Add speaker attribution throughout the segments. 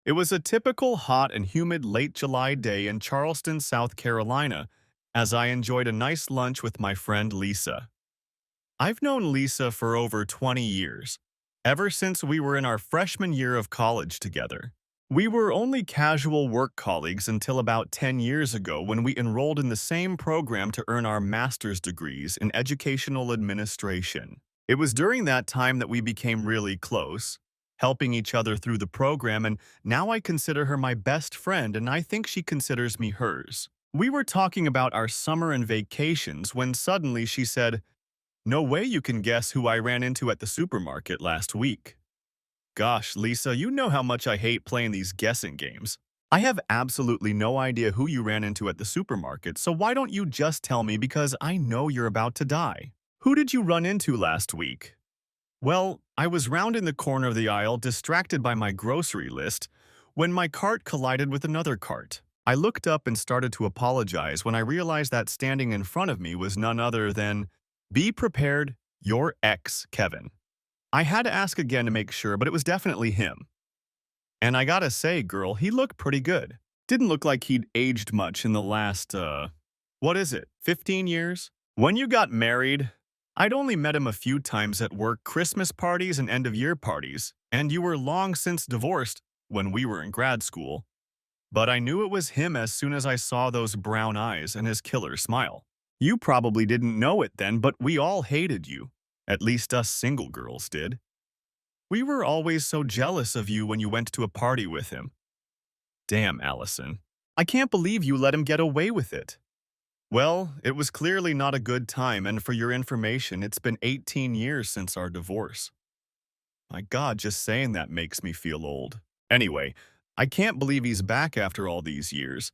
Speaker 1: It was a typical hot and humid late July day in Charleston, South Carolina, as I enjoyed a nice lunch with my friend Lisa. I've known Lisa for over 20 years, ever since we were in our freshman year of college together. We were only casual work colleagues until about 10 years ago when we enrolled in the same program to earn our master's degrees in educational administration. It was during that time that we became really close, helping each other through the program, and now I consider her my best friend and I think she considers me hers. We were talking about our summer and vacations when suddenly she said, "No way you can guess who I ran into at the supermarket last week." Gosh, Lisa, you know how much I hate playing these guessing games. I have absolutely no idea who you ran into at the supermarket, so why don't you just tell me because I know you're about to die. Who did you run into last week? Well, I was rounding the corner of the aisle, distracted by my grocery list, when my cart collided with another cart. I looked up and started to apologize when I realized that standing in front of me was none other than, "Be prepared, your ex, Kevin." I had to ask again to make sure, but it was definitely him. And I gotta say, girl, he looked pretty good. Didn't look like he'd aged much in the last, what is it, 15 years? When you got married, I'd only met him a few times at work, Christmas parties and end-of-year parties, and you were long since divorced when we were in grad school. But I knew it was him as soon as I saw those brown eyes and his killer smile. You probably didn't know it then, but we all hated you. At least us single girls did. We were always so jealous of you when you went to a party with him. Damn, Allison. I can't believe you let him get away with it. Well, it was clearly not a good time, and for your information, it's been 18 years since our divorce. My God, just saying that makes me feel old. Anyway, I can't believe he's back after all these years.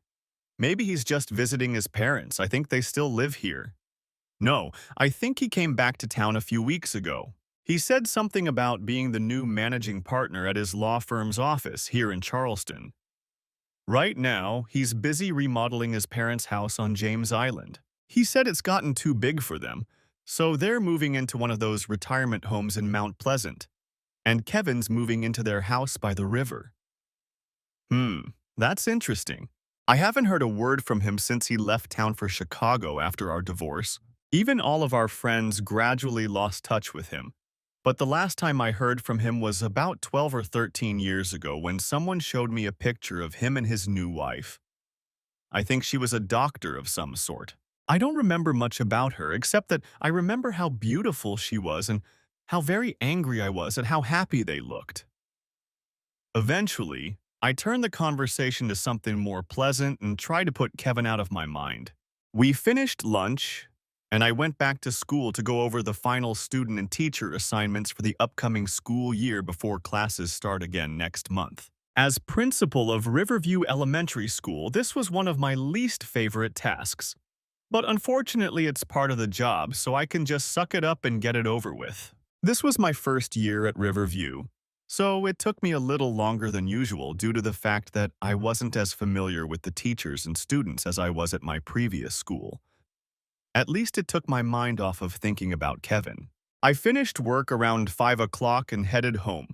Speaker 1: Maybe he's just visiting his parents. I think they still live here. No, I think he came back to town a few weeks ago. He said something about being the new managing partner at his law firm's office here in Charleston. Right now, he's busy remodeling his parents' house on James Island. He said it's gotten too big for them, so they're moving into one of those retirement homes in Mount Pleasant, and Kevin's moving into their house by the river. That's interesting. I haven't heard a word from him since he left town for Chicago after our divorce. Even all of our friends gradually lost touch with him. But the last time I heard from him was about 12 or 13 years ago when someone showed me a picture of him and his new wife. I think she was a doctor of some sort. I don't remember much about her except that I remember how beautiful she was and how very angry I was at how happy they looked. Eventually, I turned the conversation to something more pleasant and tried to put Kevin out of my mind. We finished lunch, and I went back to school to go over the final student and teacher assignments for the upcoming school year before classes start again next month. As principal of Riverview Elementary School, this was one of my least favorite tasks. But unfortunately, it's part of the job, so I can just suck it up and get it over with. This was my first year at Riverview, so it took me a little longer than usual due to the fact that I wasn't as familiar with the teachers and students as I was at my previous school. At least it took my mind off of thinking about Kevin. I finished work around 5 o'clock and headed home,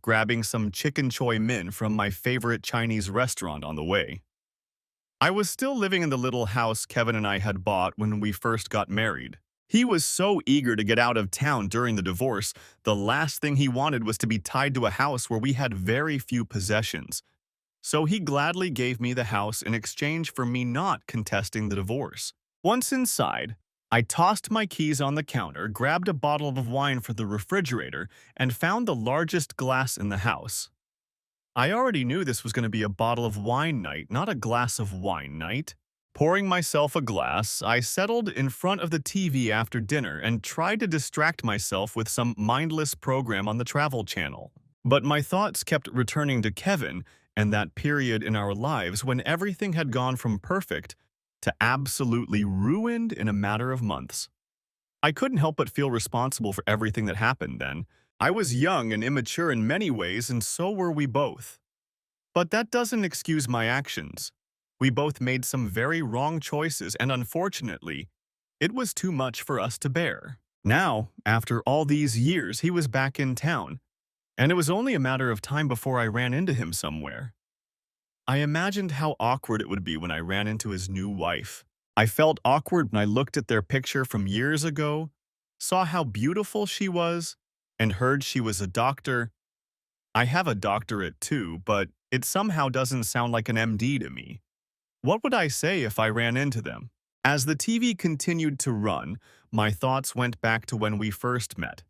Speaker 1: grabbing some chicken choy mein from my favorite Chinese restaurant on the way. I was still living in the little house Kevin and I had bought when we first got married. He was so eager to get out of town during the divorce, the last thing he wanted was to be tied to a house where we had very few possessions. So he gladly gave me the house in exchange for me not contesting the divorce. Once inside, I tossed my keys on the counter, grabbed a bottle of wine from the refrigerator, and found the largest glass in the house. I already knew this was going to be a bottle of wine night, not a glass of wine night. Pouring myself a glass, I settled in front of the TV after dinner and tried to distract myself with some mindless program on the Travel Channel. But my thoughts kept returning to Kevin and that period in our lives when everything had gone from perfect to absolutely ruined in a matter of months. I couldn't help but feel responsible for everything that happened then. I was young and immature in many ways, and so were we both. But that doesn't excuse my actions. We both made some very wrong choices, and unfortunately, it was too much for us to bear. Now, after all these years, he was back in town, and it was only a matter of time before I ran into him somewhere. I imagined how awkward it would be when I ran into his new wife. I felt awkward when I looked at their picture from years ago, saw how beautiful she was, and heard she was a doctor. I have a doctorate too, but it somehow doesn't sound like an MD to me. What would I say if I ran into them? As the TV continued to run, my thoughts went back to when we first met.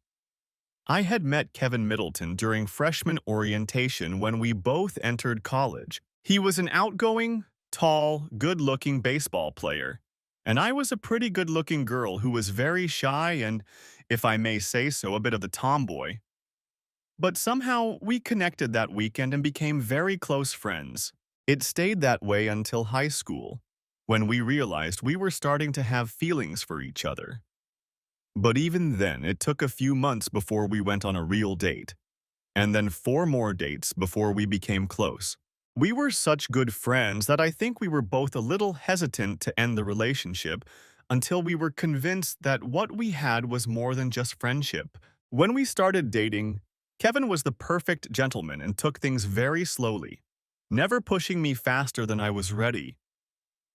Speaker 1: I had met Kevin Middleton during freshman orientation when we both entered college. He was an outgoing, tall, good-looking baseball player, and I was a pretty good-looking girl who was very shy and, if I may say so, a bit of the tomboy. But somehow, we connected that weekend and became very close friends. It stayed that way until high school, when we realized we were starting to have feelings for each other. But even then, it took a few months before we went on a real date, and then 4 more dates before we became close. We were such good friends that I think we were both a little hesitant to end the relationship until we were convinced that what we had was more than just friendship. When we started dating, Kevin was the perfect gentleman and took things very slowly, never pushing me faster than I was ready.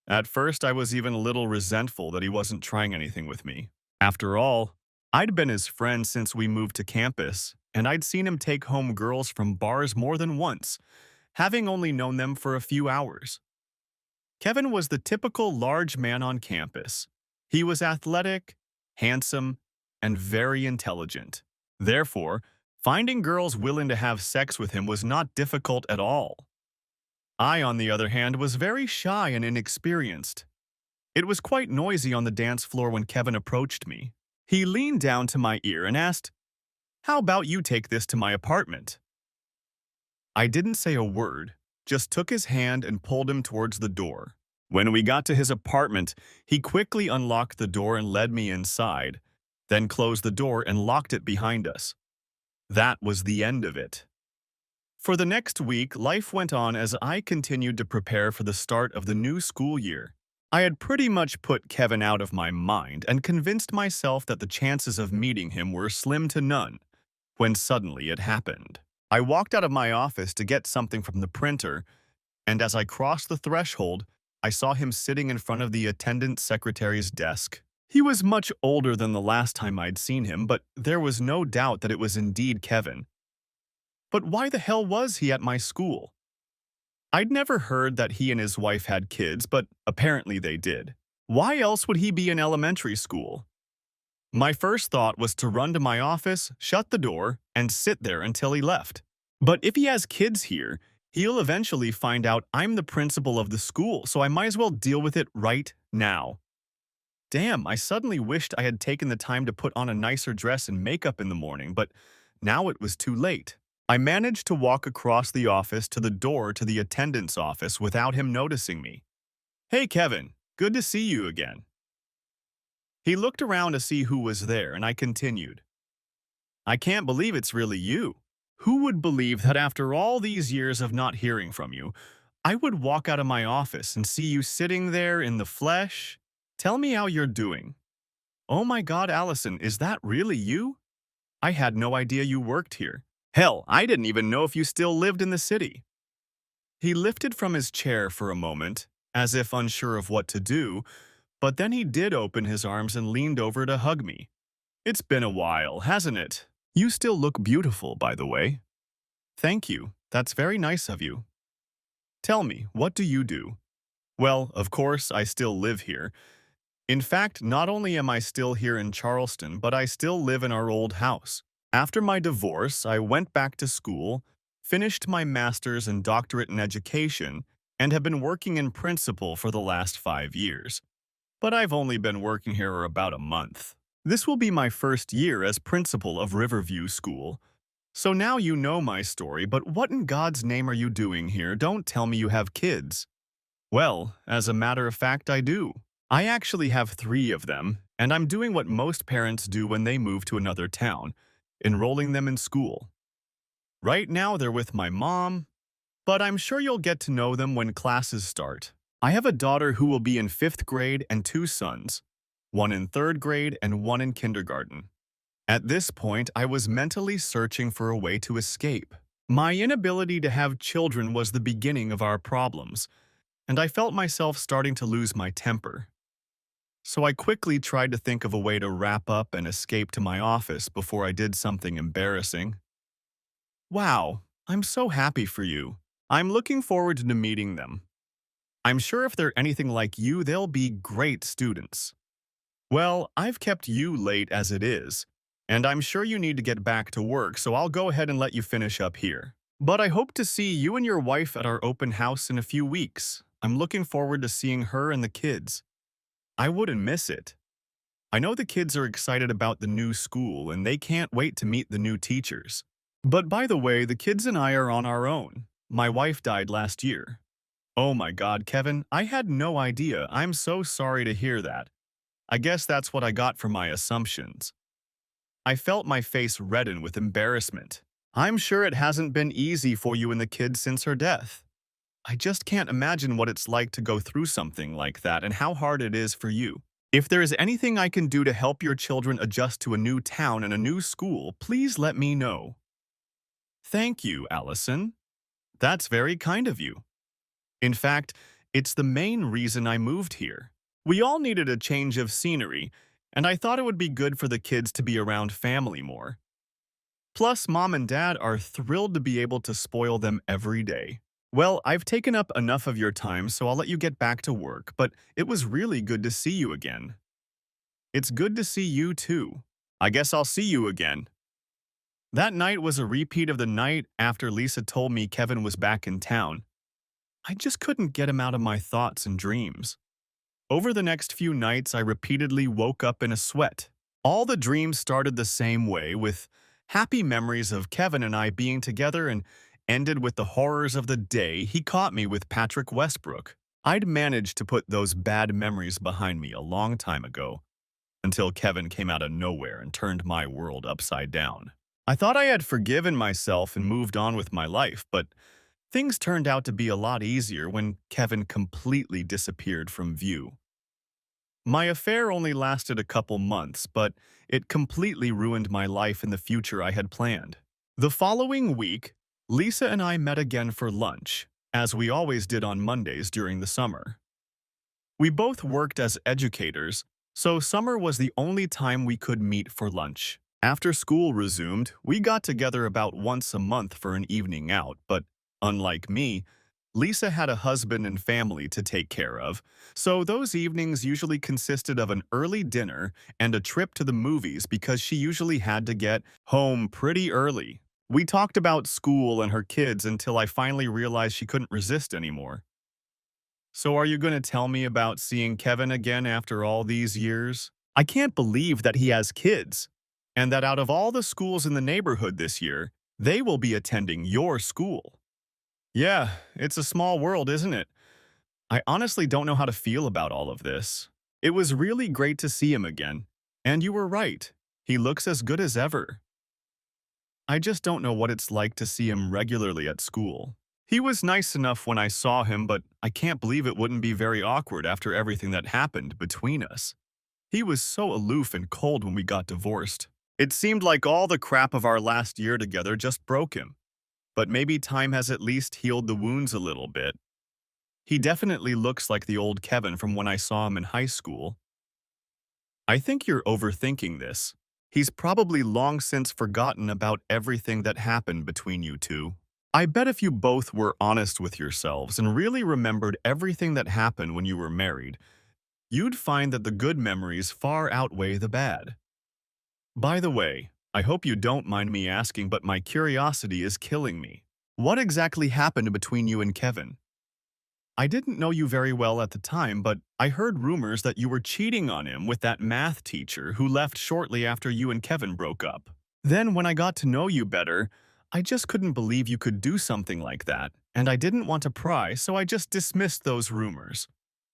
Speaker 1: At first, I was even a little resentful that he wasn't trying anything with me. After all, I'd been his friend since we moved to campus, and I'd seen him take home girls from bars more than once, having only known them for a few hours. Kevin was the typical large man on campus. He was athletic, handsome, and very intelligent. Therefore, finding girls willing to have sex with him was not difficult at all. I, on the other hand, was very shy and inexperienced. It was quite noisy on the dance floor when Kevin approached me. He leaned down to my ear and asked, "How about you take this to my apartment?" I didn't say a word, just took his hand and pulled him towards the door. When we got to his apartment, he quickly unlocked the door and led me inside, then closed the door and locked it behind us. That was the end of it. For the next week, life went on as I continued to prepare for the start of the new school year. I had pretty much put Kevin out of my mind and convinced myself that the chances of meeting him were slim to none, when suddenly it happened. I walked out of my office to get something from the printer, and as I crossed the threshold, I saw him sitting in front of the attendant secretary's desk. He was much older than the last time I'd seen him, but there was no doubt that it was indeed Kevin. But why the hell was he at my school? I'd never heard that he and his wife had kids, but apparently they did. Why else would he be in elementary school? My first thought was to run to my office, shut the door, and sit there until he left. But if he has kids here, he'll eventually find out I'm the principal of the school, so I might as well deal with it right now. Damn, I suddenly wished I had taken the time to put on a nicer dress and makeup in the morning, but now it was too late. I managed to walk across the office to the door to the attendant's office without him noticing me. "Hey, Kevin, good to see you again." He looked around to see who was there, and I continued, "I can't believe it's really you. Who would believe that after all these years of not hearing from you, I would walk out of my office and see you sitting there in the flesh? Tell me how you're doing." "Oh my God, Allison, is that really you? I had no idea you worked here. Hell, I didn't even know if you still lived in the city." He lifted from his chair for a moment, as if unsure of what to do, but then he did open his arms and leaned over to hug me. "It's been a while, hasn't it? You still look beautiful, by the way." "Thank you. That's very nice of you. Tell me, what do you do?" "Well, of course, I still live here. In fact, not only am I still here in Charleston, but I still live in our old house. After my divorce, I went back to school, finished my master's and doctorate in education, and have been working in principal for the last 5 years. But I've only been working here about a month. This will be my first year as principal of Riverview School. So now you know my story, but what in God's name are you doing here? Don't tell me you have kids." "Well, as a matter of fact, I do. I actually have 3 of them, and I'm doing what most parents do when they move to another town, enrolling them in school. Right now they're with my mom, but I'm sure you'll get to know them when classes start. I have a daughter who will be in 5th grade and 2 sons, one in 3rd grade and one in kindergarten." At this point, I was mentally searching for a way to escape. My inability to have children was the beginning of our problems, and I felt myself starting to lose my temper. So I quickly tried to think of a way to wrap up and escape to my office before I did something embarrassing. Wow, I'm so happy for you. I'm looking forward to meeting them. I'm sure if they're anything like you, they'll be great students. Well, I've kept you late as it is, and I'm sure you need to get back to work, so I'll go ahead and let you finish up here. But I hope to see you and your wife at our open house in a few weeks. I'm looking forward to seeing her and the kids. I wouldn't miss it. I know the kids are excited about the new school and they can't wait to meet the new teachers. But by the way, the kids and I are on our own. My wife died last year. Oh my God, Kevin, I had no idea. I'm so sorry to hear that. I guess that's what I got for my assumptions. I felt my face redden with embarrassment. I'm sure it hasn't been easy for you and the kids since her death. I just can't imagine what it's like to go through something like that and how hard it is for you. If there is anything I can do to help your children adjust to a new town and a new school, please let me know. Thank you, Allison. That's very kind of you. In fact, it's the main reason I moved here. We all needed a change of scenery, and I thought it would be good for the kids to be around family more. Plus, Mom and Dad are thrilled to be able to spoil them every day. Well, I've taken up enough of your time, so I'll let you get back to work, but it was really good to see you again. It's good to see you too. I guess I'll see you again. That night was a repeat of the night after Lisa told me Kevin was back in town. I just couldn't get him out of my thoughts and dreams. Over the next few nights, I repeatedly woke up in a sweat. All the dreams started the same way, with happy memories of Kevin and I being together, and ended with the horrors of the day he caught me with Patrick Westbrook. I'd managed to put those bad memories behind me a long time ago, until Kevin came out of nowhere and turned my world upside down. I thought I had forgiven myself and moved on with my life, but things turned out to be a lot easier when Kevin completely disappeared from view. My affair only lasted a couple months, but it completely ruined my life and the future I had planned. The following week, Lisa and I met again for lunch, as we always did on Mondays during the summer. We both worked as educators, so summer was the only time we could meet for lunch. After school resumed, we got together about once a month for an evening out, but unlike me, Lisa had a husband and family to take care of, so those evenings usually consisted of an early dinner and a trip to the movies because she usually had to get home pretty early. We talked about school and her kids until I finally realized she couldn't resist anymore. So are you going to tell me about seeing Kevin again after all these years? I can't believe that he has kids, and that out of all the schools in the neighborhood this year, they will be attending your school. Yeah, it's a small world, isn't it? I honestly don't know how to feel about all of this. It was really great to see him again. And you were right. He looks as good as ever. I just don't know what it's like to see him regularly at school. He was nice enough when I saw him, but I can't believe it wouldn't be very awkward after everything that happened between us. He was so aloof and cold when we got divorced. It seemed like all the crap of our last year together just broke him. But maybe time has at least healed the wounds a little bit. He definitely looks like the old Kevin from when I saw him in high school. I think you're overthinking this. He's probably long since forgotten about everything that happened between you two. I bet if you both were honest with yourselves and really remembered everything that happened when you were married, you'd find that the good memories far outweigh the bad. By the way, I hope you don't mind me asking, but my curiosity is killing me. What exactly happened between you and Kevin? I didn't know you very well at the time, but I heard rumors that you were cheating on him with that math teacher who left shortly after you and Kevin broke up. Then when I got to know you better, I just couldn't believe you could do something like that, and I didn't want to pry, so I just dismissed those rumors.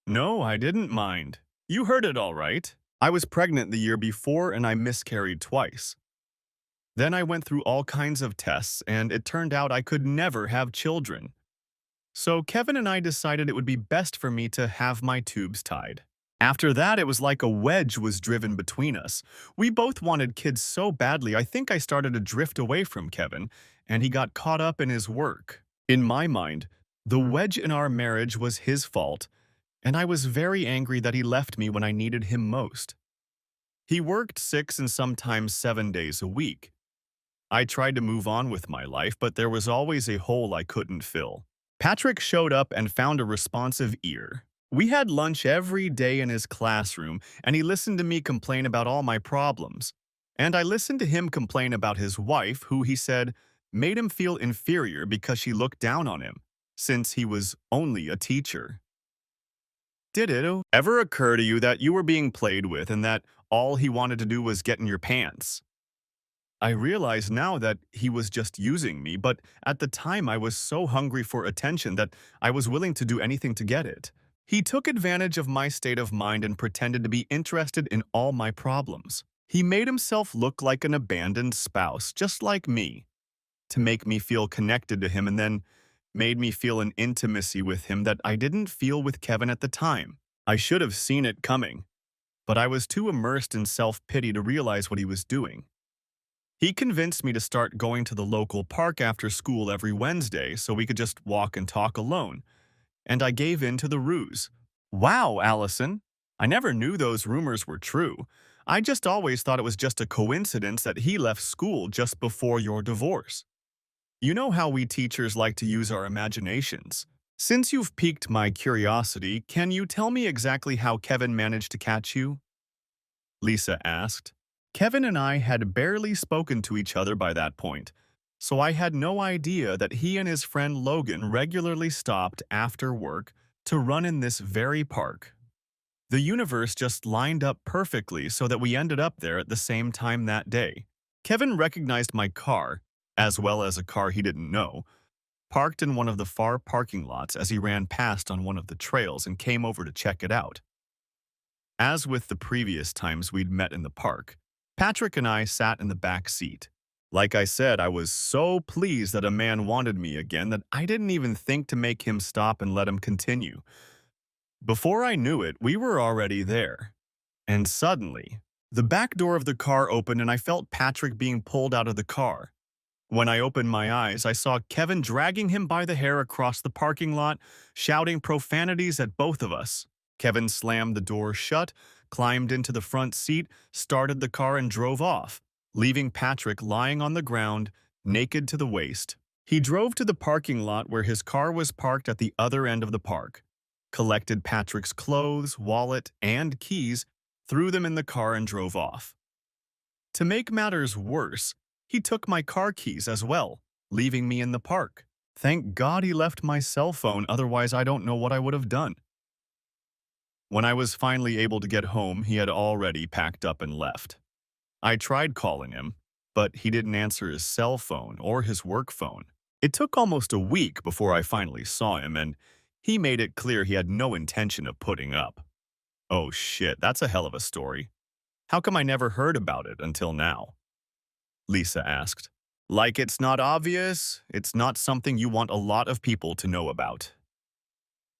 Speaker 1: No, I didn't mind. You heard it all right. I was pregnant the year before and I miscarried twice. Then I went through all kinds of tests, and it turned out I could never have children. So Kevin and I decided it would be best for me to have my tubes tied. After that, it was like a wedge was driven between us. We both wanted kids so badly, I think I started to drift away from Kevin, and he got caught up in his work. In my mind, the wedge in our marriage was his fault, and I was very angry that he left me when I needed him most. He worked 6 and sometimes 7 days a week. I tried to move on with my life, but there was always a hole I couldn't fill. Patrick showed up and found a responsive ear. We had lunch every day in his classroom, and he listened to me complain about all my problems. And I listened to him complain about his wife, who he said made him feel inferior because she looked down on him, since he was only a teacher. Did it ever occur to you that you were being played with and that all he wanted to do was get in your pants? I realize now that he was just using me, but at the time I was so hungry for attention that I was willing to do anything to get it. He took advantage of my state of mind and pretended to be interested in all my problems. He made himself look like an abandoned spouse, just like me, to make me feel connected to him, and then made me feel an intimacy with him that I didn't feel with Kevin at the time. I should have seen it coming, but I was too immersed in self-pity to realize what he was doing. He convinced me to start going to the local park after school every Wednesday so we could just walk and talk alone, and I gave in to the ruse. Wow, Allison! I never knew those rumors were true. I just always thought it was just a coincidence that he left school just before your divorce. You know how we teachers like to use our imaginations. Since you've piqued my curiosity, can you tell me exactly how Kevin managed to catch you? Lisa asked. Kevin and I had barely spoken to each other by that point, so I had no idea that he and his friend Logan regularly stopped after work to run in this very park. The universe just lined up perfectly so that we ended up there at the same time that day. Kevin recognized my car, as well as a car he didn't know, parked in one of the far parking lots as he ran past on one of the trails and came over to check it out. As with the previous times we'd met in the park, Patrick and I sat in the back seat. Like I said, I was so pleased that a man wanted me again that I didn't even think to make him stop and let him continue. Before I knew it, we were already there. And suddenly, the back door of the car opened and I felt Patrick being pulled out of the car. When I opened my eyes, I saw Kevin dragging him by the hair across the parking lot, shouting profanities at both of us. Kevin slammed the door shut, climbed into the front seat, started the car and drove off, leaving Patrick lying on the ground, naked to the waist. He drove to the parking lot where his car was parked at the other end of the park, collected Patrick's clothes, wallet, and keys, threw them in the car and drove off. To make matters worse, he took my car keys as well, leaving me in the park. Thank God he left my cell phone, otherwise I don't know what I would have done. When I was finally able to get home, he had already packed up and left. I tried calling him, but he didn't answer his cell phone or his work phone. It took almost a week before I finally saw him, and he made it clear he had no intention of putting up. Oh shit, that's a hell of a story. How come I never heard about it until now? Lisa asked. Like it's not obvious, it's not something you want a lot of people to know about.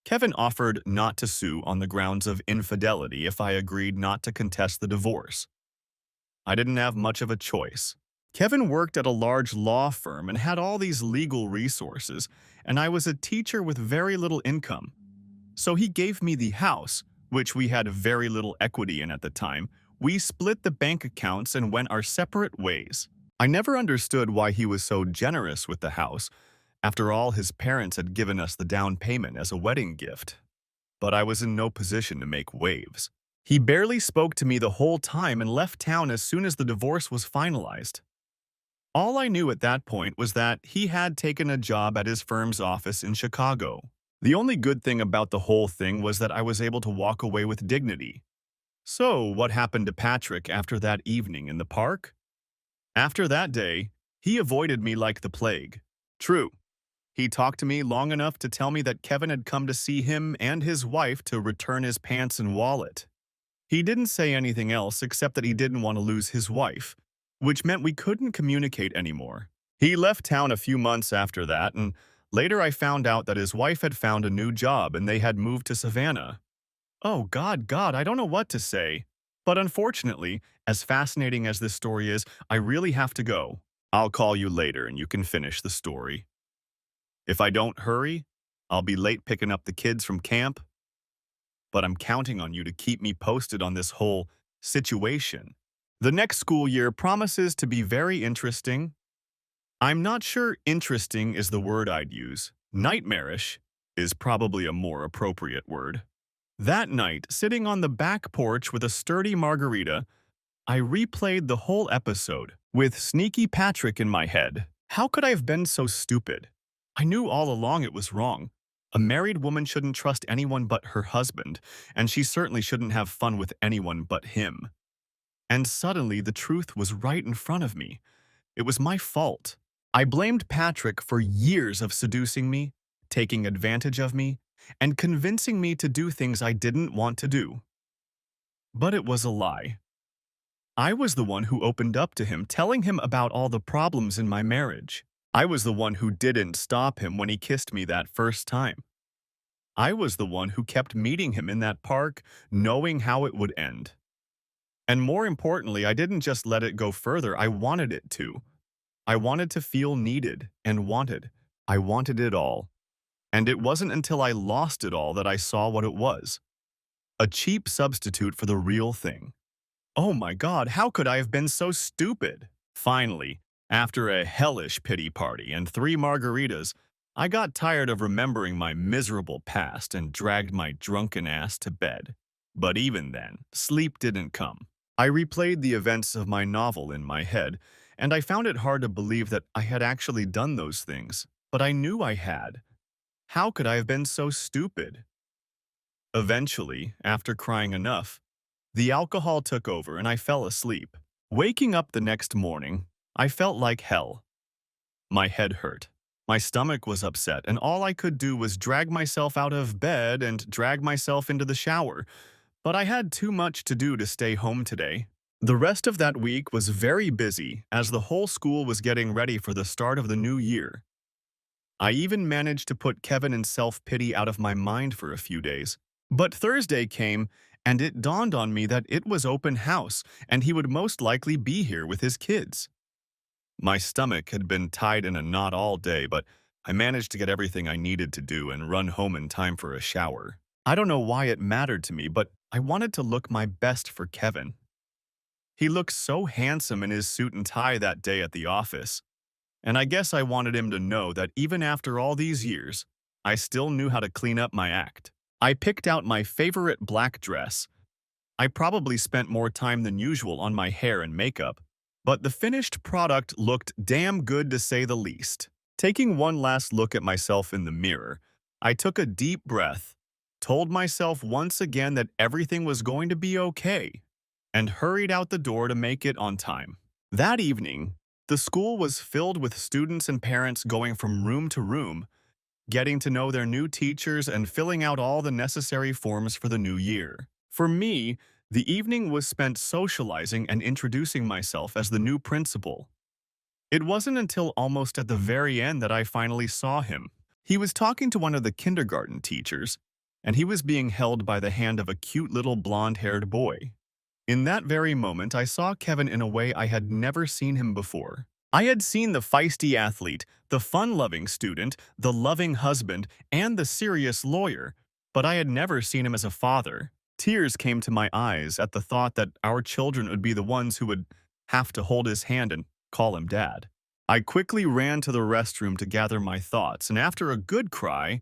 Speaker 1: Kevin offered not to sue on the grounds of infidelity if I agreed not to contest the divorce. I didn't have much of a choice. Kevin worked at a large law firm and had all these legal resources, and I was a teacher with very little income. So he gave me the house, which we had very little equity in at the time. We split the bank accounts and went our separate ways. I never understood why he was so generous with the house. After all, his parents had given us the down payment as a wedding gift. But I was in no position to make waves. He barely spoke to me the whole time and left town as soon as the divorce was finalized. All I knew at that point was that he had taken a job at his firm's office in Chicago. The only good thing about the whole thing was that I was able to walk away with dignity. So, what happened to Patrick after that evening in the park? After that day, he avoided me like the plague. True, he talked to me long enough to tell me that Kevin had come to see him and his wife to return his pants and wallet. He didn't say anything else except that he didn't want to lose his wife, which meant we couldn't communicate anymore. He left town a few months after that, and later I found out that his wife had found a new job and they had moved to Savannah. Oh, God, I don't know what to say. But unfortunately, as fascinating as this story is, I really have to go. I'll call you later and you can finish the story. If I don't hurry, I'll be late picking up the kids from camp, but I'm counting on you to keep me posted on this whole situation. The next school year promises to be very interesting. I'm not sure interesting is the word I'd use. Nightmarish is probably a more appropriate word. That night, sitting on the back porch with a sturdy margarita, I replayed the whole episode with Sneaky Patrick in my head. How could I have been so stupid? I knew all along it was wrong. A married woman shouldn't trust anyone but her husband, and she certainly shouldn't have fun with anyone but him. And suddenly, the truth was right in front of me. It was my fault. I blamed Patrick for years of seducing me, taking advantage of me, and convincing me to do things I didn't want to do. But it was a lie. I was the one who opened up to him, telling him about all the problems in my marriage. I was the one who didn't stop him when he kissed me that first time. I was the one who kept meeting him in that park, knowing how it would end. And more importantly, I didn't just let it go further, I wanted it to. I wanted to feel needed and wanted. I wanted it all. And it wasn't until I lost it all that I saw what it was. A cheap substitute for the real thing. Oh my God, how could I have been so stupid? Finally, after a hellish pity party and 3 margaritas, I got tired of remembering my miserable past and dragged my drunken ass to bed. But even then, sleep didn't come. I replayed the events of my novel in my head, and I found it hard to believe that I had actually done those things. But I knew I had. How could I have been so stupid? Eventually, after crying enough, the alcohol took over and I fell asleep. Waking up the next morning, I felt like hell. My head hurt. My stomach was upset, and all I could do was drag myself out of bed and drag myself into the shower. But I had too much to do to stay home today. The rest of that week was very busy as the whole school was getting ready for the start of the new year. I even managed to put Kevin in self-pity out of my mind for a few days. But Thursday came, and it dawned on me that it was open house, and he would most likely be here with his kids. My stomach had been tied in a knot all day, but I managed to get everything I needed to do and run home in time for a shower. I don't know why it mattered to me, but I wanted to look my best for Kevin. He looked so handsome in his suit and tie that day at the office. And I guess I wanted him to know that even after all these years, I still knew how to clean up my act. I picked out my favorite black dress. I probably spent more time than usual on my hair and makeup, but the finished product looked damn good to say the least. Taking one last look at myself in the mirror, I took a deep breath, told myself once again that everything was going to be okay, and hurried out the door to make it on time. That evening, the school was filled with students and parents going from room to room, getting to know their new teachers and filling out all the necessary forms for the new year. For me, the evening was spent socializing and introducing myself as the new principal. It wasn't until almost at the very end that I finally saw him. He was talking to one of the kindergarten teachers, and he was being held by the hand of a cute little blonde-haired boy. In that very moment, I saw Kevin in a way I had never seen him before. I had seen the feisty athlete, the fun-loving student, the loving husband, and the serious lawyer, but I had never seen him as a father. Tears came to my eyes at the thought that our children would be the ones who would have to hold his hand and call him Dad. I quickly ran to the restroom to gather my thoughts, and after a good cry,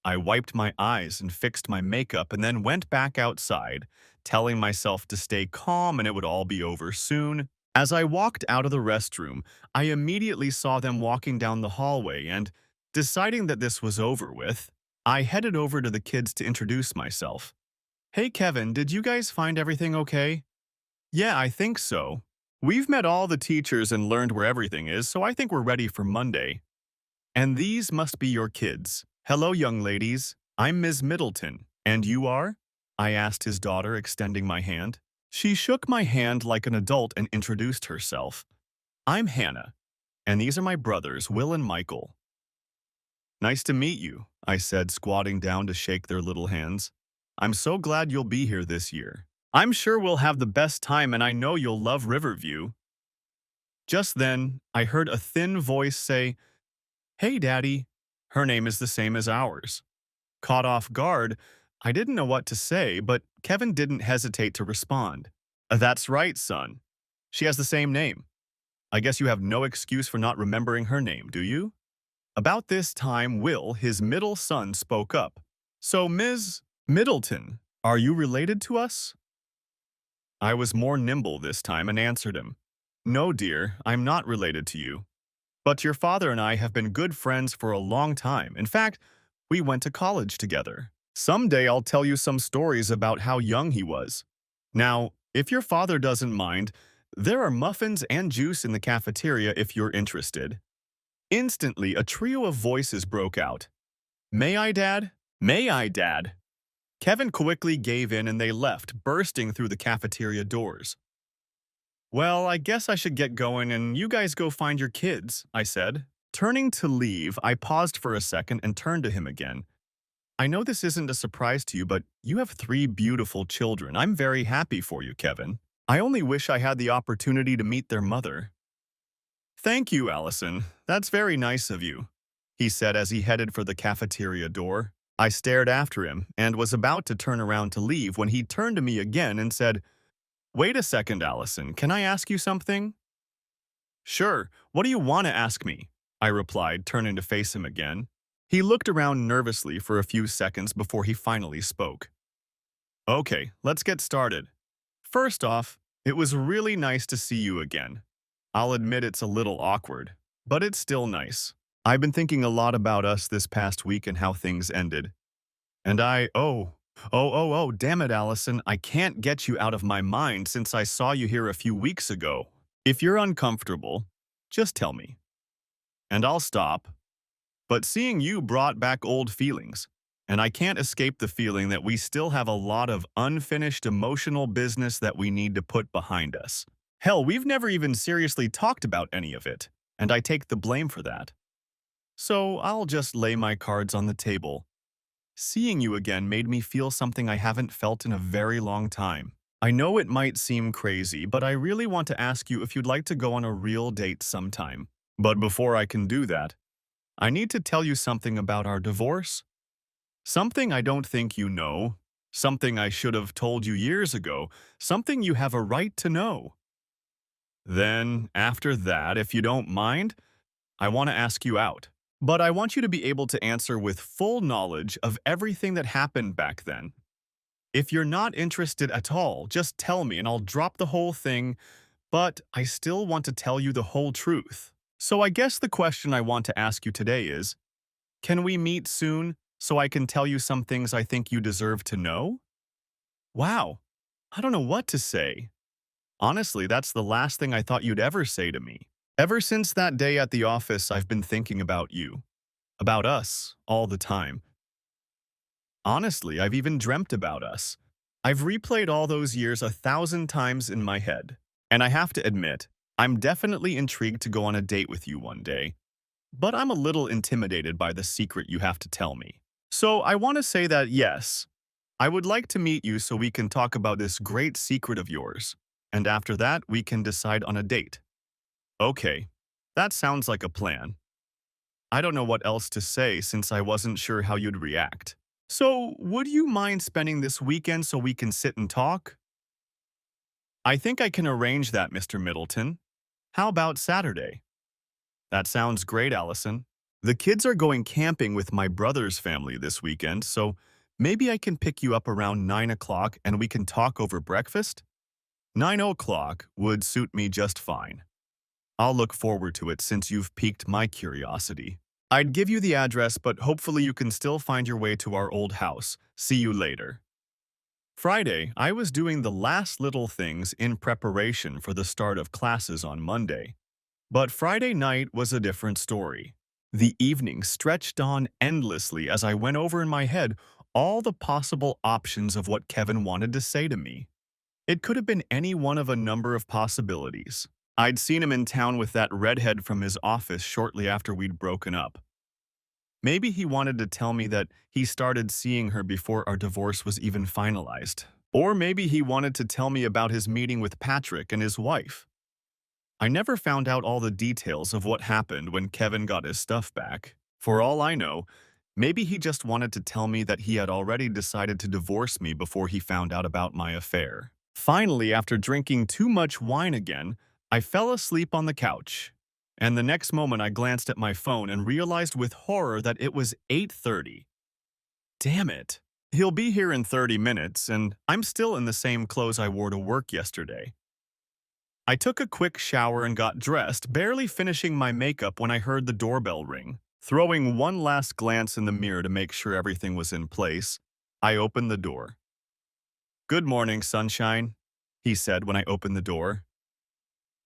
Speaker 1: I wiped my eyes and fixed my makeup and then went back outside, telling myself to stay calm and it would all be over soon. As I walked out of the restroom, I immediately saw them walking down the hallway and, deciding that this was over with, I headed over to the kids to introduce myself. Hey Kevin, did you guys find everything okay? Yeah, I think so. We've met all the teachers and learned where everything is, so I think we're ready for Monday. And these must be your kids. Hello, young ladies. I'm Ms. Middleton. And you are? I asked his daughter, extending my hand. She shook my hand like an adult and introduced herself. I'm Hannah, and these are my brothers, Will and Michael. Nice to meet you, I said, squatting down to shake their little hands. I'm so glad you'll be here this year. I'm sure we'll have the best time and I know you'll love Riverview. Just then, I heard a thin voice say, "Hey, Daddy." Her name is the same as ours. Caught off guard, I didn't know what to say, but Kevin didn't hesitate to respond. That's right, son. She has the same name. I guess you have no excuse for not remembering her name, do you? About this time, Will, his middle son, spoke up. So, Ms. Middleton, are you related to us? I was more nimble this time and answered him. No, dear, I'm not related to you. But your father and I have been good friends for a long time. In fact, we went to college together. Someday I'll tell you some stories about how young he was. Now, if your father doesn't mind, there are muffins and juice in the cafeteria if you're interested. Instantly, a trio of voices broke out. May I, Dad? May I, Dad? Kevin quickly gave in and they left, bursting through the cafeteria doors. Well, I guess I should get going and you guys go find your kids, I said. Turning to leave, I paused for a second and turned to him again. I know this isn't a surprise to you, but you have 3 beautiful children. I'm very happy for you, Kevin. I only wish I had the opportunity to meet their mother. Thank you, Allison. That's very nice of you, he said as he headed for the cafeteria door. I stared after him and was about to turn around to leave when he turned to me again and said, Wait a second, Allison. Can I ask you something? Sure. What do you want to ask me? I replied, turning to face him again. He looked around nervously for a few seconds before he finally spoke. Okay, let's get started. First off, it was really nice to see you again. I'll admit it's a little awkward, but it's still nice. I've been thinking a lot about us this past week and how things ended. And damn it, Allison, I can't get you out of my mind since I saw you here a few weeks ago. If you're uncomfortable, just tell me, and I'll stop. But seeing you brought back old feelings, and I can't escape the feeling that we still have a lot of unfinished emotional business that we need to put behind us. Hell, we've never even seriously talked about any of it, and I take the blame for that. So I'll just lay my cards on the table. Seeing you again made me feel something I haven't felt in a very long time. I know it might seem crazy, but I really want to ask you if you'd like to go on a real date sometime. But before I can do that, I need to tell you something about our divorce. Something I don't think you know. Something I should have told you years ago. Something you have a right to know. Then, after that, if you don't mind, I want to ask you out. But I want you to be able to answer with full knowledge of everything that happened back then. If you're not interested at all, just tell me and I'll drop the whole thing, but I still want to tell you the whole truth. So I guess the question I want to ask you today is, can we meet soon so I can tell you some things I think you deserve to know? Wow, I don't know what to say. Honestly, that's the last thing I thought you'd ever say to me. Ever since that day at the office, I've been thinking about you, about us, all the time. Honestly, I've even dreamt about us. I've replayed all those years 1,000 times in my head. And I have to admit, I'm definitely intrigued to go on a date with you one day. But I'm a little intimidated by the secret you have to tell me. So I want to say that yes, I would like to meet you so we can talk about this great secret of yours. And after that, we can decide on a date. Okay, that sounds like a plan. I don't know what else to say since I wasn't sure how you'd react. So, would you mind spending this weekend so we can sit and talk? I think I can arrange that, Mr. Middleton. How about Saturday? That sounds great, Allison. The kids are going camping with my brother's family this weekend, so maybe I can pick you up around 9 o'clock and we can talk over breakfast? 9 o'clock would suit me just fine. I'll look forward to it since you've piqued my curiosity. I'd give you the address, but hopefully you can still find your way to our old house. See you later. Friday, I was doing the last little things in preparation for the start of classes on Monday. But Friday night was a different story. The evening stretched on endlessly as I went over in my head all the possible options of what Kevin wanted to say to me. It could have been any one of a number of possibilities. I'd seen him in town with that redhead from his office shortly after we'd broken up. Maybe he wanted to tell me that he started seeing her before our divorce was even finalized. Or maybe he wanted to tell me about his meeting with Patrick and his wife. I never found out all the details of what happened when Kevin got his stuff back. For all I know, maybe he just wanted to tell me that he had already decided to divorce me before he found out about my affair. Finally, after drinking too much wine again, I fell asleep on the couch. And the next moment I glanced at my phone and realized with horror that it was 8:30. Damn it. He'll be here in 30 minutes, and I'm still in the same clothes I wore to work yesterday. I took a quick shower and got dressed, barely finishing my makeup when I heard the doorbell ring. Throwing one last glance in the mirror to make sure everything was in place, I opened the door. "Good morning, sunshine," he said when I opened the door.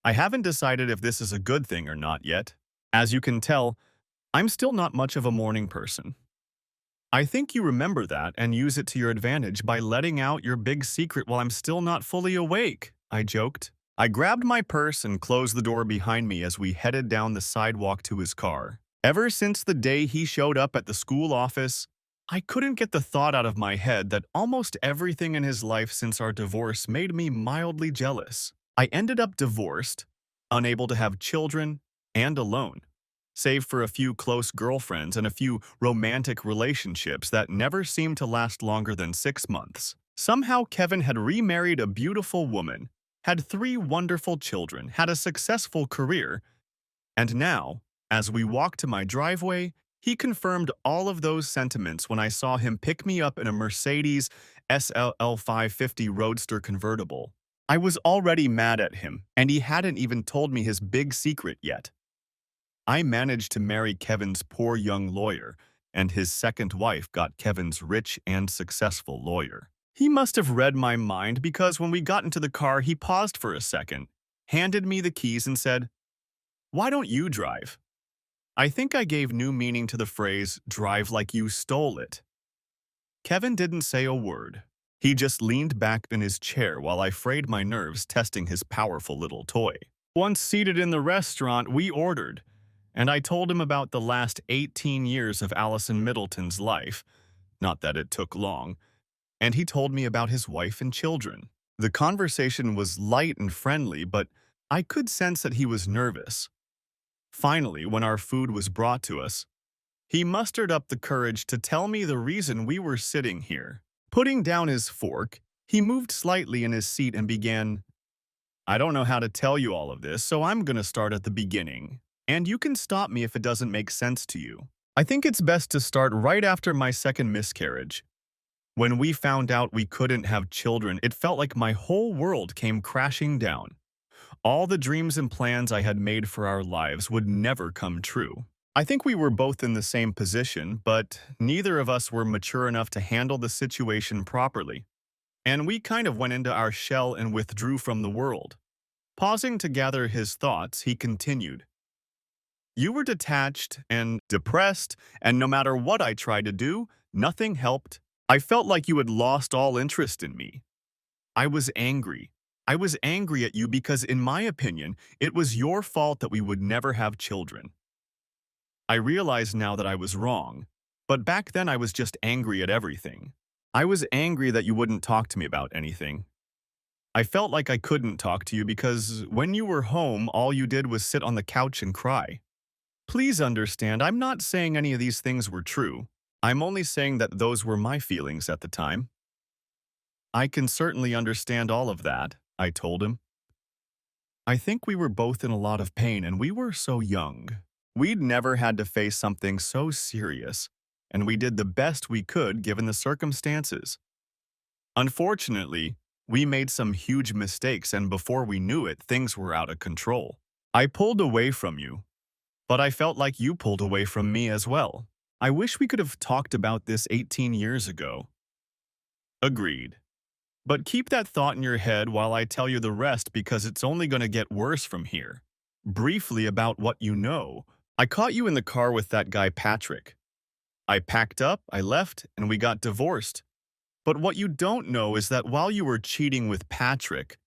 Speaker 1: I haven't decided if this is a good thing or not yet. As you can tell, I'm still not much of a morning person. I think you remember that and use it to your advantage by letting out your big secret while I'm still not fully awake, I joked. I grabbed my purse and closed the door behind me as we headed down the sidewalk to his car. Ever since the day he showed up at the school office, I couldn't get the thought out of my head that almost everything in his life since our divorce made me mildly jealous. I ended up divorced, unable to have children, and alone, save for a few close girlfriends and a few romantic relationships that never seemed to last longer than 6 months. Somehow Kevin had remarried a beautiful woman, had 3 wonderful children, had a successful career, and now, as we walked to my driveway, he confirmed all of those sentiments when I saw him pick me up in a Mercedes SLL 550 Roadster convertible. I was already mad at him, and he hadn't even told me his big secret yet. I managed to marry Kevin's poor young lawyer, and his second wife got Kevin's rich and successful lawyer. He must have read my mind because when we got into the car, he paused for a second, handed me the keys and said, "Why don't you drive?" I think I gave new meaning to the phrase, "drive like you stole it." Kevin didn't say a word. He just leaned back in his chair while I frayed my nerves testing his powerful little toy. Once seated in the restaurant, we ordered, and I told him about the last 18 years of Allison Middleton's life. Not that it took long. And he told me about his wife and children. The conversation was light and friendly, but I could sense that he was nervous. Finally, when our food was brought to us, he mustered up the courage to tell me the reason we were sitting here. Putting down his fork, he moved slightly in his seat and began, "I don't know how to tell you all of this, so I'm going to start at the beginning. And you can stop me if it doesn't make sense to you. I think it's best to start right after my second miscarriage. When we found out we couldn't have children, it felt like my whole world came crashing down. All the dreams and plans I had made for our lives would never come true. I think we were both in the same position, but neither of us were mature enough to handle the situation properly. And we kind of went into our shell and withdrew from the world." Pausing to gather his thoughts, he continued, "You were detached and depressed, and no matter what I tried to do, nothing helped. I felt like you had lost all interest in me. I was angry. I was angry at you because, in my opinion, it was your fault that we would never have children. I realize now that I was wrong, but back then I was just angry at everything. I was angry that you wouldn't talk to me about anything. I felt like I couldn't talk to you because when you were home, all you did was sit on the couch and cry. Please understand, I'm not saying any of these things were true. I'm only saying that those were my feelings at the time." "I can certainly understand all of that," I told him. "I think we were both in a lot of pain and we were so young. We'd never had to face something so serious, and we did the best we could given the circumstances. Unfortunately, we made some huge mistakes and before we knew it, things were out of control. I pulled away from you, but I felt like you pulled away from me as well. I wish we could have talked about this 18 years ago." Agreed. But keep that thought in your head while I tell you the rest because it's only going to get worse from here. Briefly about what you know. I caught you in the car with that guy Patrick. I packed up, I left, and we got divorced. But what you don't know is that while you were cheating with Patrick,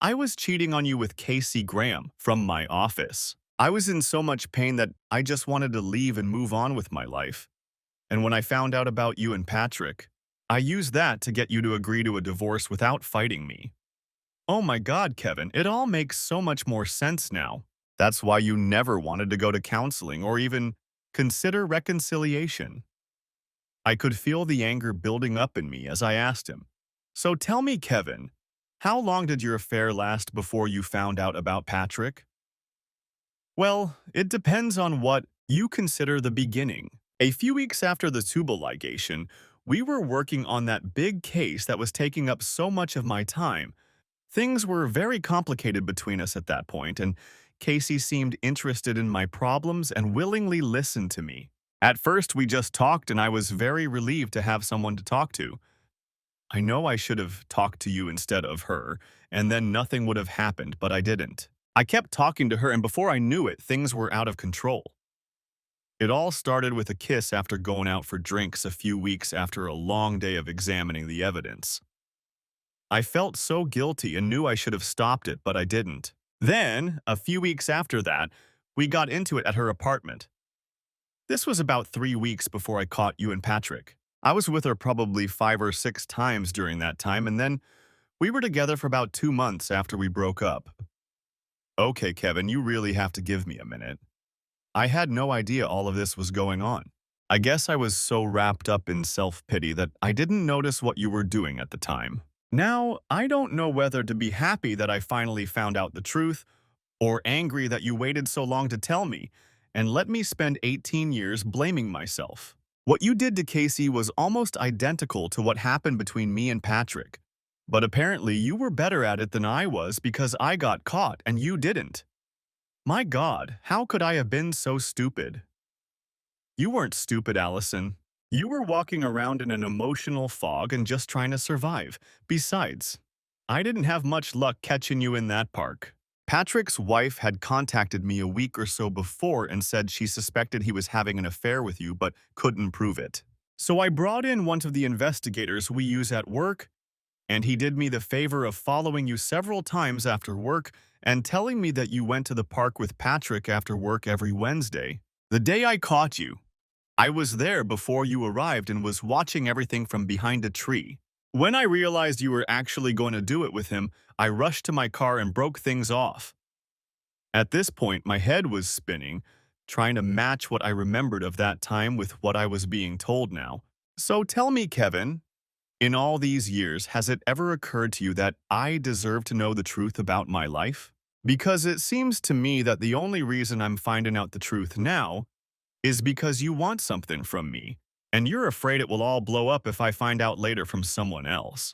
Speaker 1: I was cheating on you with Casey Graham from my office. I was in so much pain that I just wanted to leave and move on with my life. And when I found out about you and Patrick, I used that to get you to agree to a divorce without fighting me. Oh my God, Kevin, it all makes so much more sense now. That's why you never wanted to go to counseling or even consider reconciliation. I could feel the anger building up in me as I asked him. So tell me, Kevin, how long did your affair last before you found out about Patrick? Well, it depends on what you consider the beginning. A few weeks after the tubal ligation, we were working on that big case that was taking up so much of my time. Things were very complicated between us at that point, and Casey seemed interested in my problems and willingly listened to me. At first, we just talked, and I was very relieved to have someone to talk to. I know I should have talked to you instead of her, and then nothing would have happened, but I didn't. I kept talking to her, and before I knew it, things were out of control. It all started with a kiss after going out for drinks a few weeks after a long day of examining the evidence. I felt so guilty and knew I should have stopped it, but I didn't. Then, a few weeks after that, we got into it at her apartment. This was about 3 weeks before I caught you and Patrick. I was with her probably 5 or 6 times during that time, and then we were together for about 2 months after we broke up. Okay, Kevin, you really have to give me a minute. I had no idea all of this was going on. I guess I was so wrapped up in self-pity that I didn't notice what you were doing at the time. Now, I don't know whether to be happy that I finally found out the truth or angry that you waited so long to tell me and let me spend 18 years blaming myself. What you did to Casey was almost identical to what happened between me and Patrick. But apparently you were better at it than I was because I got caught and you didn't. My God, how could I have been so stupid? You weren't stupid, Allison. You were walking around in an emotional fog and just trying to survive. Besides, I didn't have much luck catching you in that park. Patrick's wife had contacted me a week or so before and said she suspected he was having an affair with you but couldn't prove it. So I brought in one of the investigators we use at work, and he did me the favor of following you several times after work and telling me that you went to the park with Patrick after work every Wednesday. The day I caught you, I was there before you arrived and was watching everything from behind a tree. When I realized you were actually going to do it with him, I rushed to my car and broke things off. At this point, my head was spinning, trying to match what I remembered of that time with what I was being told now. So tell me, Kevin, in all these years, has it ever occurred to you that I deserve to know the truth about my life? Because it seems to me that the only reason I'm finding out the truth now is because you want something from me, and you're afraid it will all blow up if I find out later from someone else.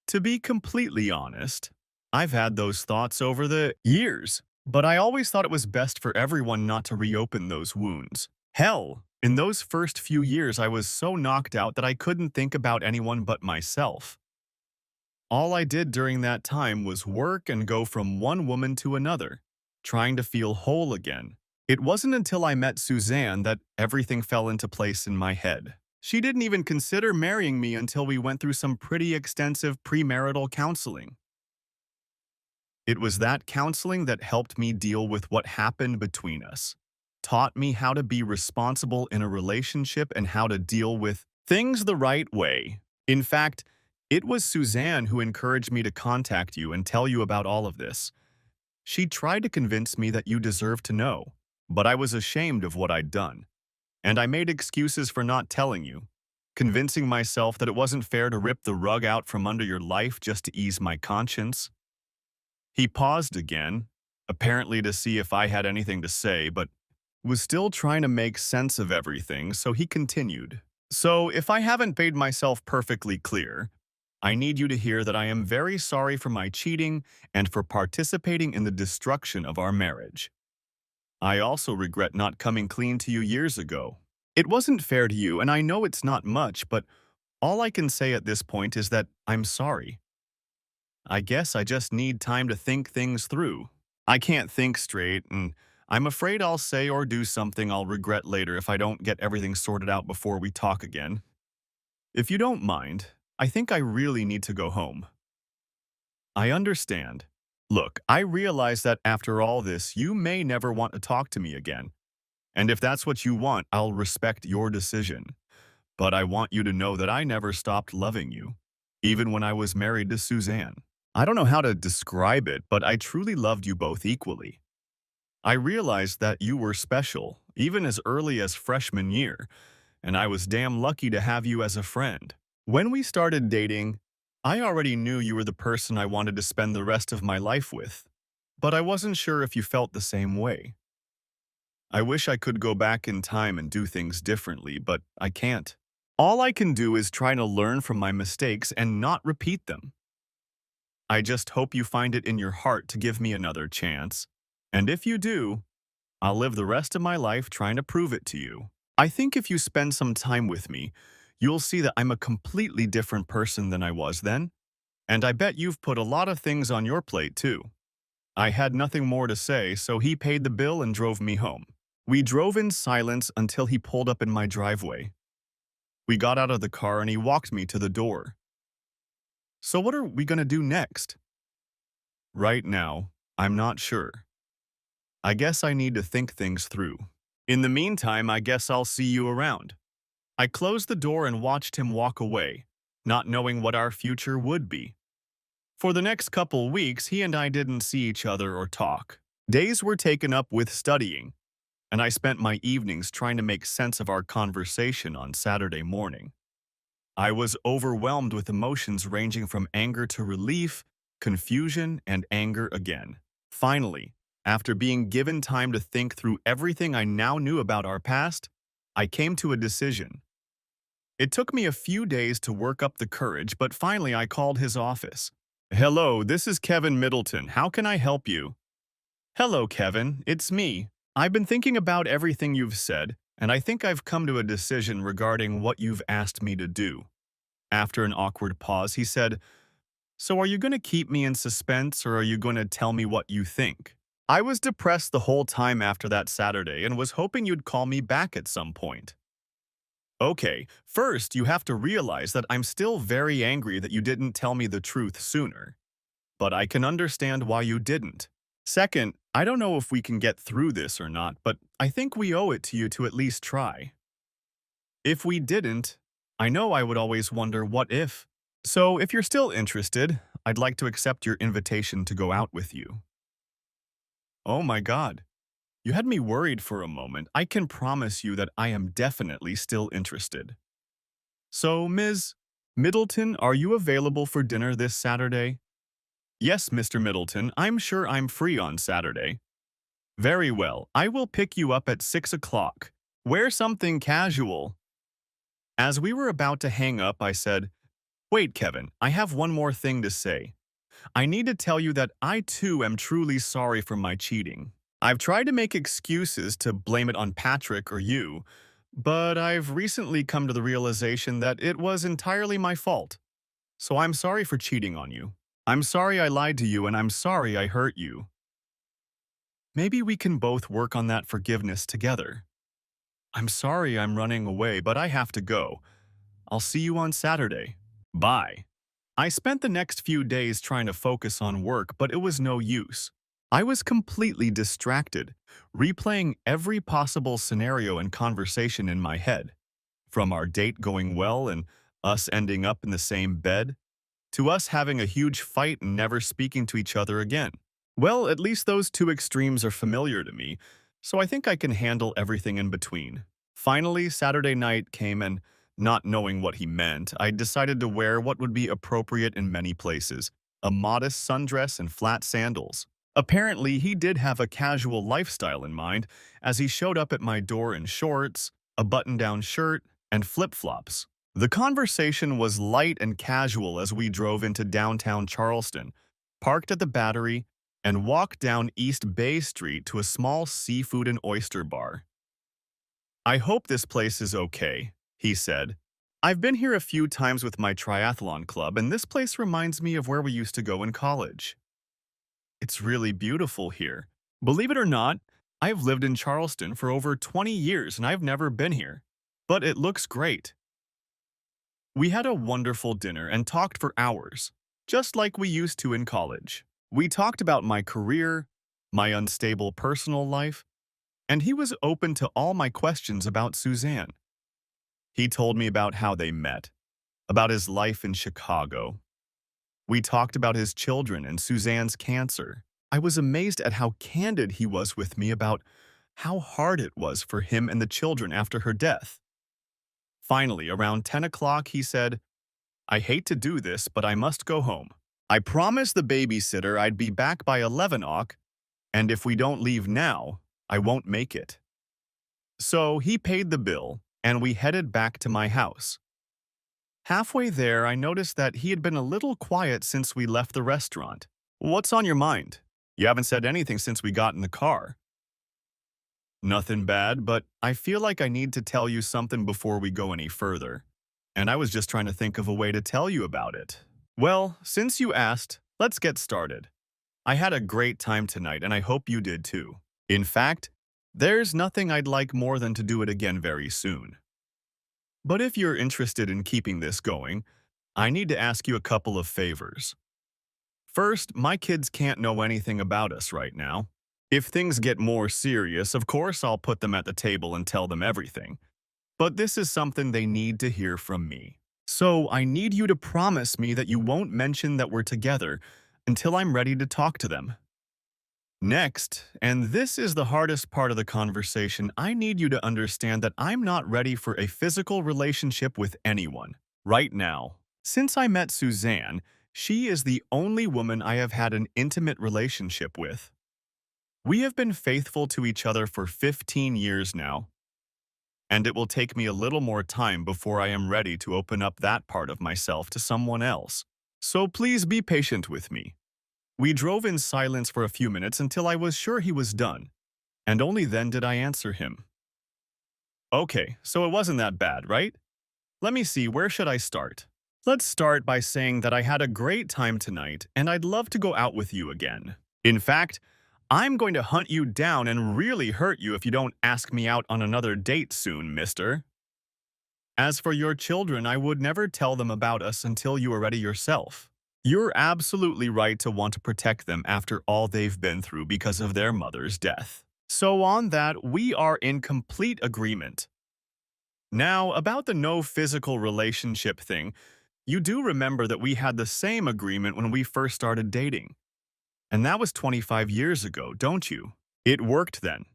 Speaker 1: To be completely honest, I've had those thoughts over the years, but I always thought it was best for everyone not to reopen those wounds. Hell, in those first few years I was so knocked out that I couldn't think about anyone but myself. All I did during that time was work and go from one woman to another, trying to feel whole again. It wasn't until I met Suzanne that everything fell into place in my head. She didn't even consider marrying me until we went through some pretty extensive premarital counseling. It was that counseling that helped me deal with what happened between us, taught me how to be responsible in a relationship and how to deal with things the right way. In fact, it was Suzanne who encouraged me to contact you and tell you about all of this. She tried to convince me that you deserved to know, but I was ashamed of what I'd done, and I made excuses for not telling you, convincing myself that it wasn't fair to rip the rug out from under your life just to ease my conscience. He paused again, apparently to see if I had anything to say, but was still trying to make sense of everything, so he continued. So, if I haven't made myself perfectly clear, I need you to hear that I am very sorry for my cheating and for participating in the destruction of our marriage. I also regret not coming clean to you years ago. It wasn't fair to you, and I know it's not much, but all I can say at this point is that I'm sorry. I guess I just need time to think things through. I can't think straight, and I'm afraid I'll say or do something I'll regret later if I don't get everything sorted out before we talk again. If you don't mind, I think I really need to go home. I understand. Look, I realize that after all this, you may never want to talk to me again. And if that's what you want, I'll respect your decision. But I want you to know that I never stopped loving you, even when I was married to Suzanne. I don't know how to describe it, but I truly loved you both equally. I realized that you were special, even as early as freshman year, and I was damn lucky to have you as a friend. When we started dating, I already knew you were the person I wanted to spend the rest of my life with, but I wasn't sure if you felt the same way. I wish I could go back in time and do things differently, but I can't. All I can do is try to learn from my mistakes and not repeat them. I just hope you find it in your heart to give me another chance. And if you do, I'll live the rest of my life trying to prove it to you. I think if you spend some time with me, you'll see that I'm a completely different person than I was then, and I bet you've put a lot of things on your plate too. I had nothing more to say, so he paid the bill and drove me home. We drove in silence until he pulled up in my driveway. We got out of the car and he walked me to the door. So what are we gonna do next? Right now, I'm not sure. I guess I need to think things through. In the meantime, I guess I'll see you around. I closed the door and watched him walk away, not knowing what our future would be. For the next couple weeks, he and I didn't see each other or talk. Days were taken up with studying, and I spent my evenings trying to make sense of our conversation on Saturday morning. I was overwhelmed with emotions ranging from anger to relief, confusion, and anger again. Finally, after being given time to think through everything I now knew about our past, I came to a decision. It took me a few days to work up the courage, but finally I called his office. Hello, this is Kevin Middleton. How can I help you? Hello, Kevin. It's me. I've been thinking about everything you've said, and I think I've come to a decision regarding what you've asked me to do. After an awkward pause, he said, So are you going to keep me in suspense or are you going to tell me what you think? I was depressed the whole time after that Saturday and was hoping you'd call me back at some point. Okay, first you have to realize that I'm still very angry that you didn't tell me the truth sooner. But I can understand why you didn't. Second, I don't know if we can get through this or not, but I think we owe it to you to at least try. If we didn't, I know I would always wonder what if. So if you're still interested, I'd like to accept your invitation to go out with you. Oh my God. You had me worried for a moment. I can promise you that I am definitely still interested. So, Ms. Middleton, are you available for dinner this Saturday? Yes, Mr. Middleton, I'm sure I'm free on Saturday. Very well, I will pick you up at 6 o'clock. Wear something casual. As we were about to hang up, I said, Wait, Kevin, I have one more thing to say. I need to tell you that I too am truly sorry for my cheating. I've tried to make excuses to blame it on Patrick or you, but I've recently come to the realization that it was entirely my fault. So I'm sorry for cheating on you. I'm sorry I lied to you and I'm sorry I hurt you. Maybe we can both work on that forgiveness together. I'm sorry I'm running away, but I have to go. I'll see you on Saturday. Bye. I spent the next few days trying to focus on work, but it was no use. I was completely distracted, replaying every possible scenario and conversation in my head. From our date going well and us ending up in the same bed, to us having a huge fight and never speaking to each other again. Well, at least those two extremes are familiar to me, so I think I can handle everything in between. Finally, Saturday night came and, not knowing what he meant, I decided to wear what would be appropriate in many places, a modest sundress and flat sandals. Apparently, he did have a casual lifestyle in mind, as he showed up at my door in shorts, a button-down shirt, and flip-flops. The conversation was light and casual as we drove into downtown Charleston, parked at the Battery, and walked down East Bay Street to a small seafood and oyster bar. I hope this place is okay, he said. I've been here a few times with my triathlon club, and this place reminds me of where we used to go in college. It's really beautiful here. Believe it or not, I've lived in Charleston for over 20 years and I've never been here. But it looks great. We had a wonderful dinner and talked for hours, just like we used to in college. We talked about my career, my unstable personal life, and he was open to all my questions about Suzanne. He told me about how they met, about his life in Chicago. We talked about his children and Suzanne's cancer. I was amazed at how candid he was with me about how hard it was for him and the children after her death. Finally, around 10 o'clock, he said, "I hate to do this, but I must go home. I promised the babysitter I'd be back by 11 o'clock, and if we don't leave now, I won't make it." So he paid the bill, and we headed back to my house. Halfway there, I noticed that he had been a little quiet since we left the restaurant. "What's on your mind? You haven't said anything since we got in the car." "Nothing bad, but I feel like I need to tell you something before we go any further. And I was just trying to think of a way to tell you about it." "Well, since you asked, let's get started. I had a great time tonight, and I hope you did too. In fact, there's nothing I'd like more than to do it again very soon. But if you're interested in keeping this going, I need to ask you a couple of favors. First, my kids can't know anything about us right now. If things get more serious, of course I'll put them at the table and tell them everything. But this is something they need to hear from me. So I need you to promise me that you won't mention that we're together until I'm ready to talk to them. Next, and this is the hardest part of the conversation, I need you to understand that I'm not ready for a physical relationship with anyone right now. Since I met Suzanne, she is the only woman I have had an intimate relationship with. We have been faithful to each other for 15 years now, and it will take me a little more time before I am ready to open up that part of myself to someone else. So please be patient with me." We drove in silence for a few minutes until I was sure he was done, and only then did I answer him. "Okay, so it wasn't that bad, right? Let me see, where should I start? Let's start by saying that I had a great time tonight, and I'd love to go out with you again. In fact, I'm going to hunt you down and really hurt you if you don't ask me out on another date soon, mister. As for your children, I would never tell them about us until you are ready yourself. You're absolutely right to want to protect them after all they've been through because of their mother's death. So on that, we are in complete agreement. Now, about the no physical relationship thing, you do remember that we had the same agreement when we first started dating. And that was 25 years ago, don't you? It worked then,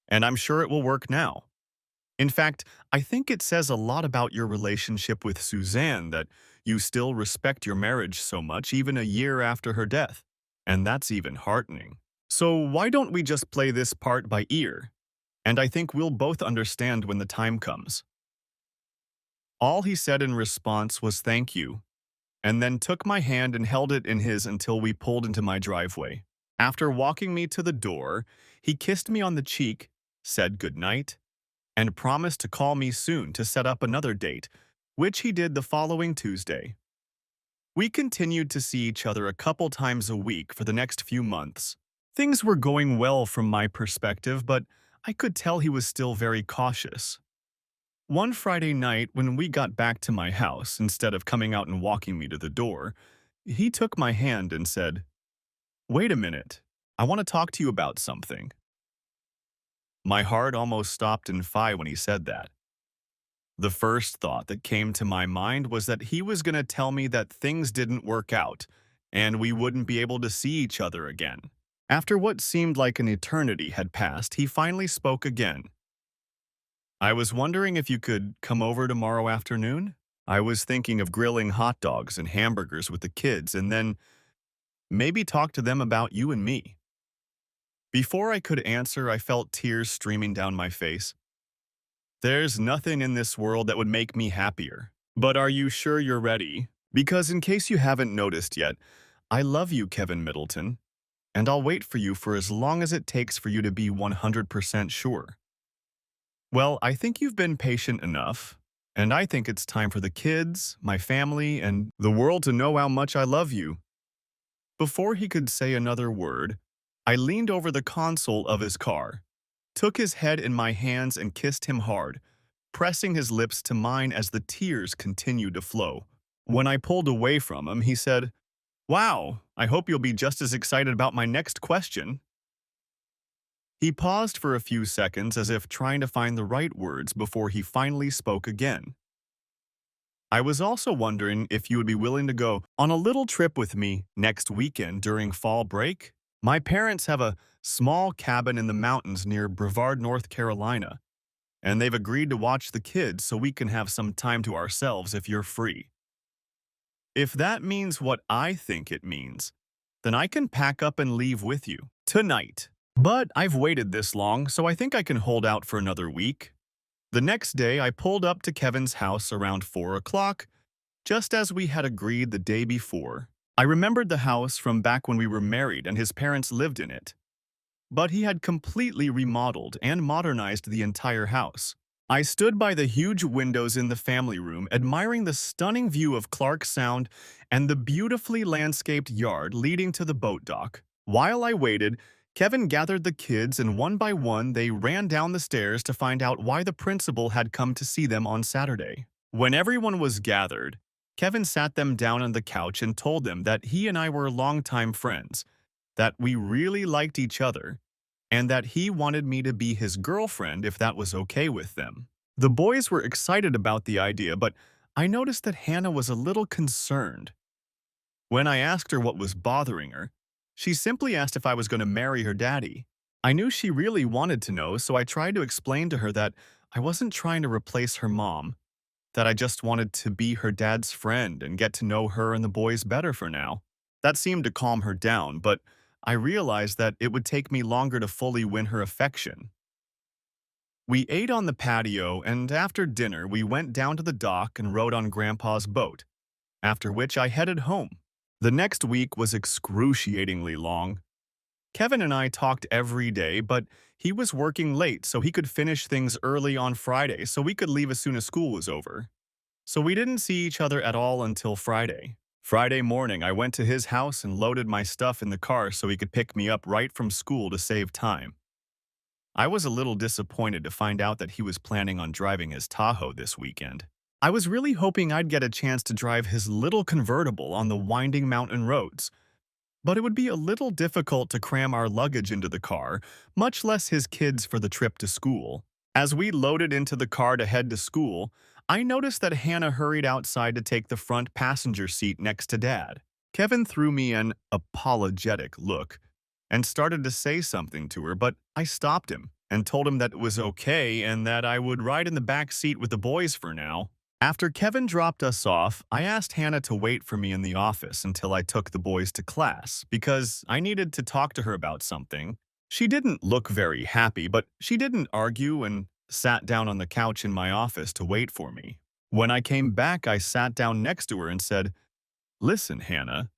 Speaker 1: and I'm sure it will work now. In fact, I think it says a lot about your relationship with Suzanne that you still respect your marriage so much even a year after her death. And that's even heartening. So why don't we just play this part by ear? And I think we'll both understand when the time comes. All he said in response was thank you, and then took my hand and held it in his until we pulled into my driveway. After walking me to the door, he kissed me on the cheek, said goodnight, and promised to call me soon to set up another date, which he did the following Tuesday. We continued to see each other a couple times a week for the next few months. Things were going well from my perspective, but I could tell he was still very cautious. One Friday night, when we got back to my house, instead of coming out and walking me to the door, he took my hand and said, "Wait a minute, I want to talk to you about something." My heart almost stopped in phi when he said that. The first thought that came to my mind was that he was going to tell me that things didn't work out, and we wouldn't be able to see each other again. After what seemed like an eternity had passed, he finally spoke again. "I was wondering if you could come over tomorrow afternoon? I was thinking of grilling hot dogs and hamburgers with the kids and then maybe talk to them about you and me." Before I could answer, I felt tears streaming down my face. There's nothing in this world that would make me happier. But are you sure you're ready? Because in case you haven't noticed yet, I love you, Kevin Middleton, and I'll wait for you for as long as it takes for you to be 100% sure. Well, I think you've been patient enough, and I think it's time for the kids, my family, and the world to know how much I love you. Before he could say another word, I leaned over the console of his car, took his head in my hands and kissed him hard, pressing his lips to mine as the tears continued to flow. When I pulled away from him, he said, "Wow, I hope you'll be just as excited about my next question." He paused for a few seconds as if trying to find the right words before he finally spoke again. I was also wondering if you would be willing to go on a little trip with me next weekend during fall break. My parents have a small cabin in the mountains near Brevard, North Carolina, and they've agreed to watch the kids so we can have some time to ourselves if you're free. If that means what I think it means, then I can pack up and leave with you tonight. But I've waited this long, so I think I can hold out for another week. The next day, I pulled up to Kevin's house around 4 o'clock, just as we had agreed the day before. I remembered the house from back when we were married and his parents lived in it. But he had completely remodeled and modernized the entire house. I stood by the huge windows in the family room, admiring the stunning view of Clark Sound and the beautifully landscaped yard leading to the boat dock. While I waited, Kevin gathered the kids and one by one they ran down the stairs to find out why the principal had come to see them on Saturday. When everyone was gathered, Kevin sat them down on the couch and told them that he and I were longtime friends, that we really liked each other, and that he wanted me to be his girlfriend if that was okay with them. The boys were excited about the idea, but I noticed that Hannah was a little concerned. When I asked her what was bothering her, she simply asked if I was going to marry her daddy. I knew she really wanted to know, so I tried to explain to her that I wasn't trying to replace her mom, that I just wanted to be her dad's friend and get to know her and the boys better for now. That seemed to calm her down, but I realized that it would take me longer to fully win her affection. We ate on the patio, and after dinner, we went down to the dock and rode on Grandpa's boat, after which I headed home. The next week was excruciatingly long. Kevin and I talked every day, but he was working late so he could finish things early on Friday so we could leave as soon as school was over. So we didn't see each other at all until Friday. Friday morning, I went to his house and loaded my stuff in the car so he could pick me up right from school to save time. I was a little disappointed to find out that he was planning on driving his Tahoe this weekend. I was really hoping I'd get a chance to drive his little convertible on the winding mountain roads, but it would be a little difficult to cram our luggage into the car, much less his kids for the trip to school. As we loaded into the car to head to school, I noticed that Hannah hurried outside to take the front passenger seat next to Dad. Kevin threw me an apologetic look and started to say something to her, but I stopped him and told him that it was okay and that I would ride in the back seat with the boys for now. After Kevin dropped us off, I asked Hannah to wait for me in the office until I took the boys to class because I needed to talk to her about something. She didn't look very happy, but she didn't argue and sat down on the couch in my office to wait for me. When I came back, I sat down next to her and said, "Listen, Hannah,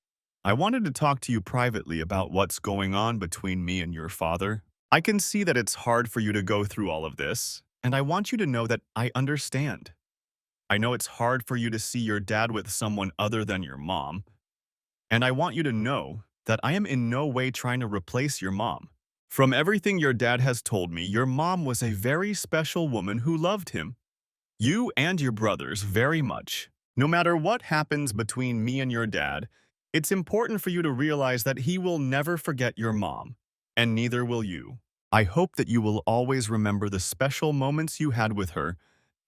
Speaker 1: I wanted to talk to you privately about what's going on between me and your father. I can see that it's hard for you to go through all of this, and I want you to know that I understand. I know it's hard for you to see your dad with someone other than your mom, and I want you to know that I am in no way trying to replace your mom. From everything your dad has told me, your mom was a very special woman who loved him, you and your brothers, very much. No matter what happens between me and your dad, it's important for you to realize that he will never forget your mom, and neither will you. I hope that you will always remember the special moments you had with her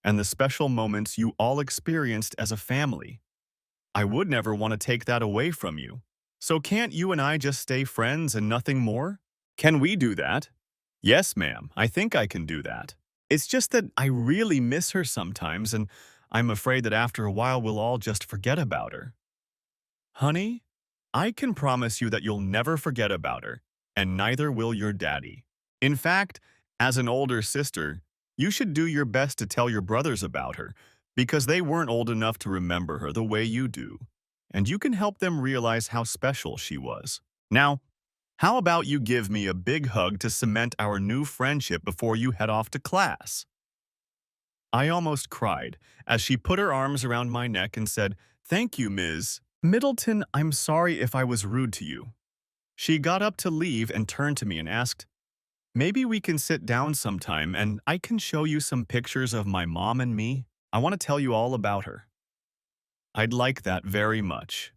Speaker 1: and the special moments you all experienced as a family. I would never want to take that away from you. So can't you and I just stay friends and nothing more? Can we do that?" "Yes, ma'am, I think I can do that. It's just that I really miss her sometimes, and I'm afraid that after a while we'll all just forget about her." "Honey, I can promise you that you'll never forget about her, and neither will your daddy. In fact, as an older sister, you should do your best to tell your brothers about her, because they weren't old enough to remember her the way you do, and you can help them realize how special she was. Now, how about you give me a big hug to cement our new friendship before you head off to class?" I almost cried as she put her arms around my neck and said, "Thank you, Ms. Middleton. I'm sorry if I was rude to you." She got up to leave and turned to me and asked, "Maybe we can sit down sometime and I can show you some pictures of my mom and me. I want to tell you all about her." "I'd like that very much."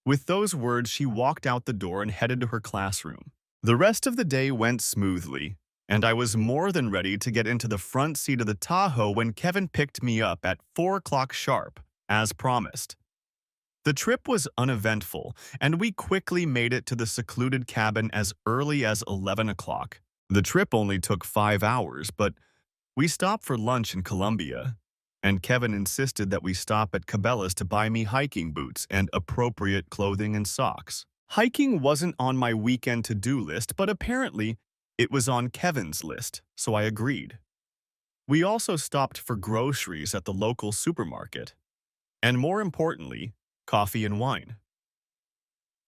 Speaker 1: With those words, she walked out the door and headed to her classroom. The rest of the day went smoothly, and I was more than ready to get into the front seat of the Tahoe when Kevin picked me up at 4 o'clock sharp, as promised. The trip was uneventful, and we quickly made it to the secluded cabin as early as 11 o'clock. The trip only took 5 hours, but we stopped for lunch in Colombia, and Kevin insisted that we stop at Cabela's to buy me hiking boots and appropriate clothing and socks. Hiking wasn't on my weekend to-do list, but apparently it was on Kevin's list, so I agreed. We also stopped for groceries at the local supermarket, and more importantly, coffee and wine.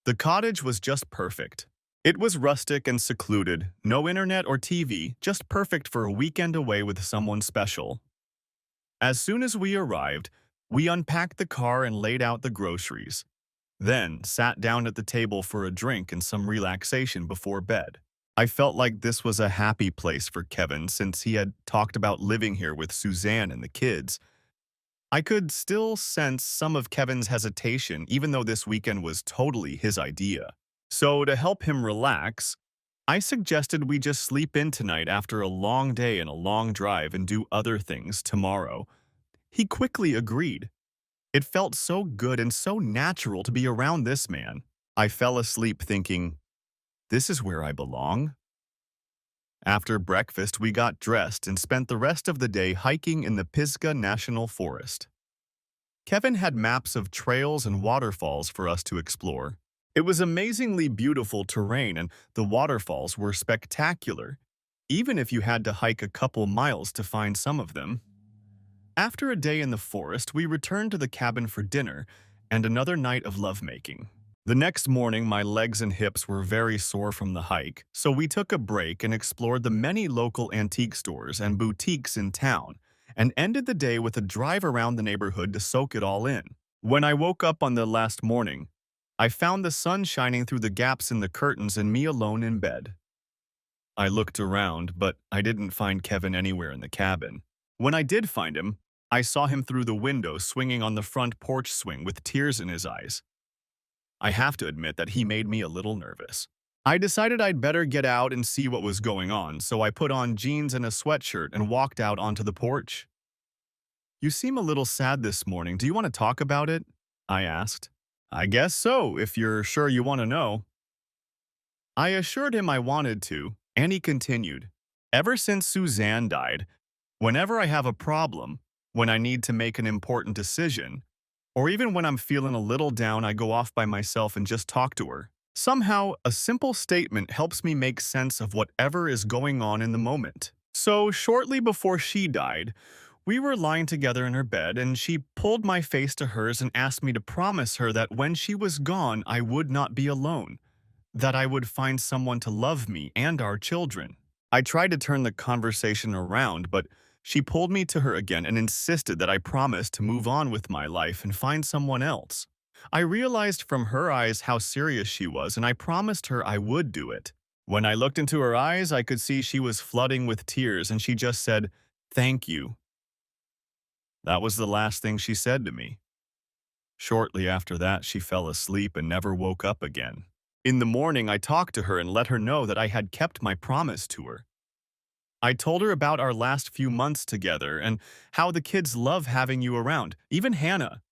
Speaker 1: The cottage was just perfect. It was rustic and secluded, no internet or TV, just perfect for a weekend away with someone special. As soon as we arrived, we unpacked the car and laid out the groceries, then sat down at the table for a drink and some relaxation before bed. I felt like this was a happy place for Kevin since he had talked about living here with Suzanne and the kids. I could still sense some of Kevin's hesitation even though this weekend was totally his idea. So to help him relax, I suggested we just sleep in tonight after a long day and a long drive and do other things tomorrow. He quickly agreed. It felt so good and so natural to be around this man. I fell asleep thinking, this is where I belong. After breakfast, we got dressed and spent the rest of the day hiking in the Pisgah National Forest. Kevin had maps of trails and waterfalls for us to explore. It was amazingly beautiful terrain and the waterfalls were spectacular, even if you had to hike a couple miles to find some of them. After a day in the forest, we returned to the cabin for dinner and another night of lovemaking. The next morning, my legs and hips were very sore from the hike, so we took a break and explored the many local antique stores and boutiques in town, and ended the day with a drive around the neighborhood to soak it all in. When I woke up on the last morning, I found the sun shining through the gaps in the curtains and me alone in bed. I looked around, but I didn't find Kevin anywhere in the cabin. When I did find him, I saw him through the window swinging on the front porch swing with tears in his eyes. I have to admit that he made me a little nervous. I decided I'd better get out and see what was going on, so I put on jeans and a sweatshirt and walked out onto the porch. "You seem a little sad this morning. Do you want to talk about it?" I asked. "I guess so, if you're sure you want to know." I assured him I wanted to, and he continued. "Ever since Suzanne died, whenever I have a problem, when I need to make an important decision, or even when I'm feeling a little down, I go off by myself and just talk to her. Somehow, a simple statement helps me make sense of whatever is going on in the moment." So, shortly before she died, we were lying together in her bed, and she pulled my face to hers and asked me to promise her that when she was gone, I would not be alone, that I would find someone to love me and our children. I tried to turn the conversation around, but she pulled me to her again and insisted that I promise to move on with my life and find someone else. I realized from her eyes how serious she was, and I promised her I would do it. When I looked into her eyes, I could see she was flooding with tears, and she just said, "Thank you." That was the last thing she said to me. Shortly after that, she fell asleep and never woke up again. In the morning, I talked to her and let her know that I had kept my promise to her. I told her about our last few months together and how the kids love having you around, even Hannah,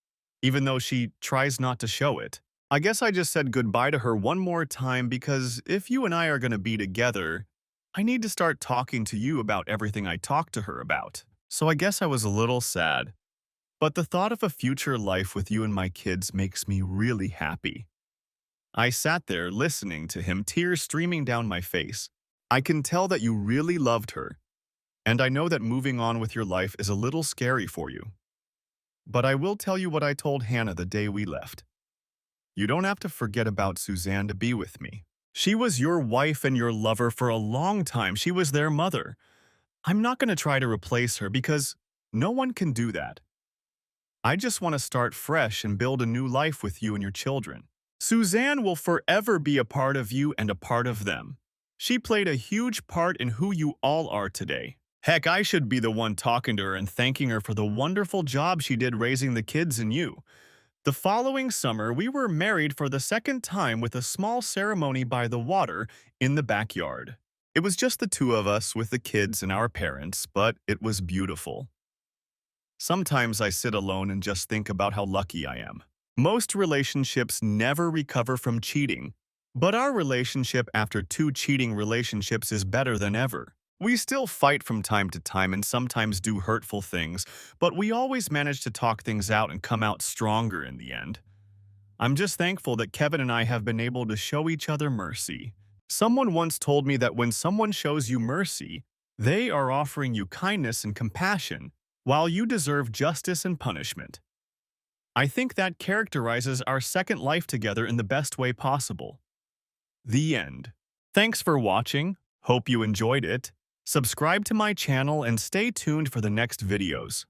Speaker 1: even though she tries not to show it. I guess I just said goodbye to her one more time because if you and I are going to be together, I need to start talking to you about everything I talked to her about. So I guess I was a little sad. But the thought of a future life with you and my kids makes me really happy. I sat there listening to him, tears streaming down my face. I can tell that you really loved her, and I know that moving on with your life is a little scary for you. But I will tell you what I told Hannah the day we left. You don't have to forget about Suzanne to be with me. She was your wife and your lover for a long time. She was their mother. I'm not going to try to replace her because no one can do that. I just want to start fresh and build a new life with you and your children. Suzanne will forever be a part of you and a part of them. She played a huge part in who you all are today. Heck, I should be the one talking to her and thanking her for the wonderful job she did raising the kids and you. The following summer, we were married for the second time with a small ceremony by the water in the backyard. It was just the two of us with the kids and our parents, but it was beautiful. Sometimes I sit alone and just think about how lucky I am. Most relationships never recover from cheating, but our relationship after two cheating relationships is better than ever. We still fight from time to time and sometimes do hurtful things, but we always manage to talk things out and come out stronger in the end. I'm just thankful that Kevin and I have been able to show each other mercy. Someone once told me that when someone shows you mercy, they are offering you kindness and compassion, while you deserve justice and punishment. I think that characterizes our second life together in the best way possible. The end. Thanks for watching. Hope you enjoyed it. Subscribe to my channel and stay tuned for the next videos.